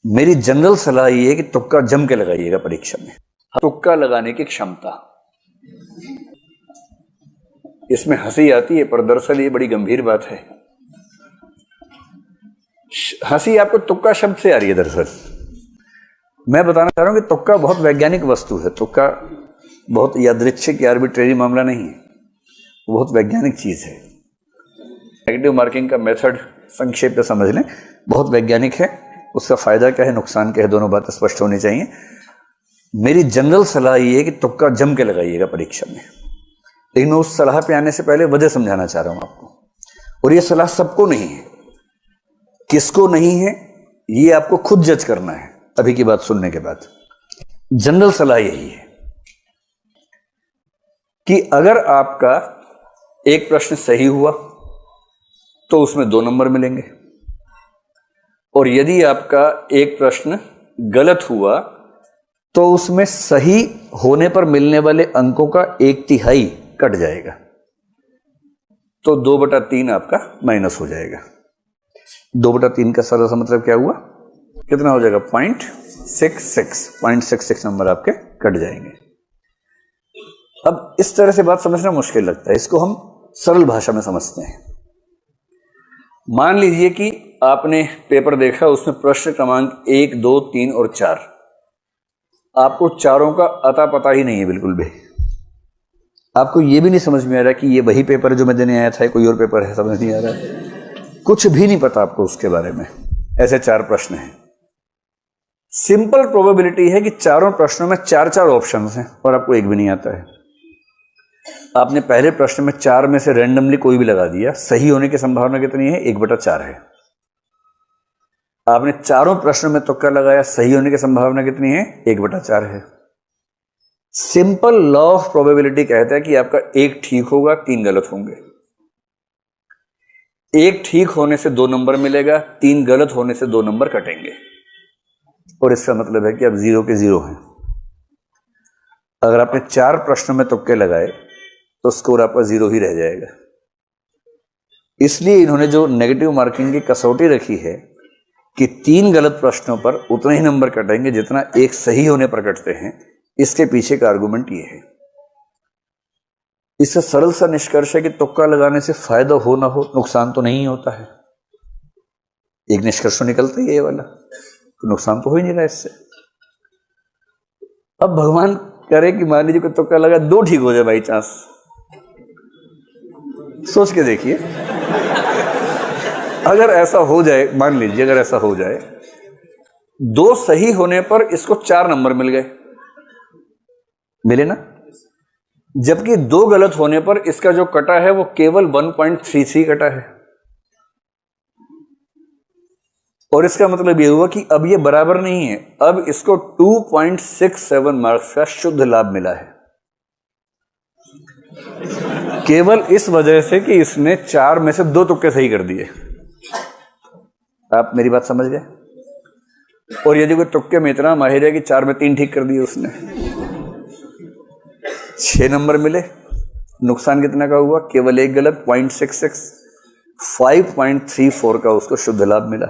मेरी जनरल सलाह ये है कि तुक्का जम के लगाइएगा परीक्षा में। तुक्का लगाने की क्षमता, इसमें हंसी आती है पर दरअसल ये बड़ी गंभीर बात है। हंसी आपको तुक्का शब्द से आ रही है, दरअसल मैं बताना चाह रहा हूं कि तुक्का बहुत वैज्ञानिक वस्तु है। तुक्का बहुत यादृच्छिक या आर्बिट्रेरी मामला नहीं है, बहुत वैज्ञानिक चीज है। नेगेटिव मार्किंग का मेथड संक्षेप में समझ लें, बहुत वैज्ञानिक है। उसका फायदा क्या है, नुकसान क्या है, दोनों बातें स्पष्ट होनी चाहिए। मेरी जनरल सलाह ये है कि तुक्का जम के लगाइएगा परीक्षा में, लेकिन मैं उस सलाह पे आने से पहले वजह समझाना चाह रहा हूं आपको। और ये सलाह सबको नहीं है, किसको नहीं है ये आपको खुद जज करना है अभी की बात सुनने के बाद। जनरल सलाह यही है कि अगर आपका एक प्रश्न सही हुआ तो उसमें 2 नंबर मिलेंगे, और यदि आपका एक प्रश्न गलत हुआ तो उसमें सही होने पर मिलने वाले अंकों का 1/3 कट जाएगा, तो 2/3 आपका माइनस हो जाएगा। 2/3 का सरल सा मतलब क्या हुआ, कितना हो जाएगा, 0.66 नंबर आपके कट जाएंगे। अब इस तरह से बात समझना मुश्किल लगता है, इसको हम सरल भाषा में समझते हैं। मान लीजिए कि आपने पेपर देखा, उसमें प्रश्न क्रमांक 1, 2, 3 और 4, आपको चारों का अता पता ही नहीं है बिल्कुल भी। आपको यह भी नहीं समझ में आ रहा कि ये वही पेपर है जो मैं देने आया था, कोई और पेपर है, समझ नहीं आ रहा है, कुछ भी नहीं पता आपको उसके बारे में। ऐसे 4 प्रश्न हैं। सिंपल प्रोबेबिलिटी है कि चारों प्रश्नों में 4 ऑप्शंस हैं और आपको एक भी नहीं आता है। आपने पहले प्रश्न में 4 में से रैंडमली कोई भी लगा दिया, सही होने की संभावना कितनी है, 1/4 है। आपने चारों प्रश्नों में तुक्का लगाया, सही होने की संभावना कितनी है, 1/4 है। सिंपल लॉ ऑफ प्रोबेबिलिटी कहता है कि आपका 1 ठीक होगा, 3 गलत होंगे। 1 ठीक होने से 2 नंबर मिलेगा, 3 गलत होने से 2 नंबर कटेंगे, और इसका मतलब है कि आप 0 के 0 हैं। अगर आपने 4 प्रश्नों में तुक्के लगाए तो स्कोर आपका 0 ही रह जाएगा। इसलिए इन्होंने जो नेगेटिव मार्किंग की कसौटी रखी है कि 3 गलत प्रश्नों पर उतने ही नंबर कटेंगे जितना 1 सही होने पर कटते हैं, इसके पीछे का आर्गुमेंट ये है। इससे सरल सा निष्कर्ष है कि तुक्का लगाने से फायदा हो ना हो, नुकसान तो नहीं होता है। एक निष्कर्ष निकलता है ये वाला, तो नुकसान तो हो ही नहीं रहा इससे। अब भगवान करे कि मान लीजिए कोई तुक्का लगा, 2 ठीक हो जाए बाई चांस, सोच के देखिए। अगर ऐसा हो जाए, मान लीजिए अगर ऐसा हो जाए, 2 सही होने पर इसको 4 नंबर मिल गए, मिले ना, जबकि 2 गलत होने पर इसका जो कटा है वो केवल 1.33 कटा है। और इसका मतलब यह हुआ कि अब ये बराबर नहीं है, अब इसको 2.67 मार्क्स का शुद्ध लाभ मिला है, केवल इस वजह से कि इसने 4 में से 2 तुक्के सही कर दिए। आप मेरी बात समझ गए। और यदि कोई तुक्के में इतना माहिर है कि 4 में 3 ठीक कर दिए उसने, 6 नंबर मिले, नुकसान कितना का हुआ, केवल 1 गलत, 0.66, 5.34 का उसको शुद्ध लाभ मिला।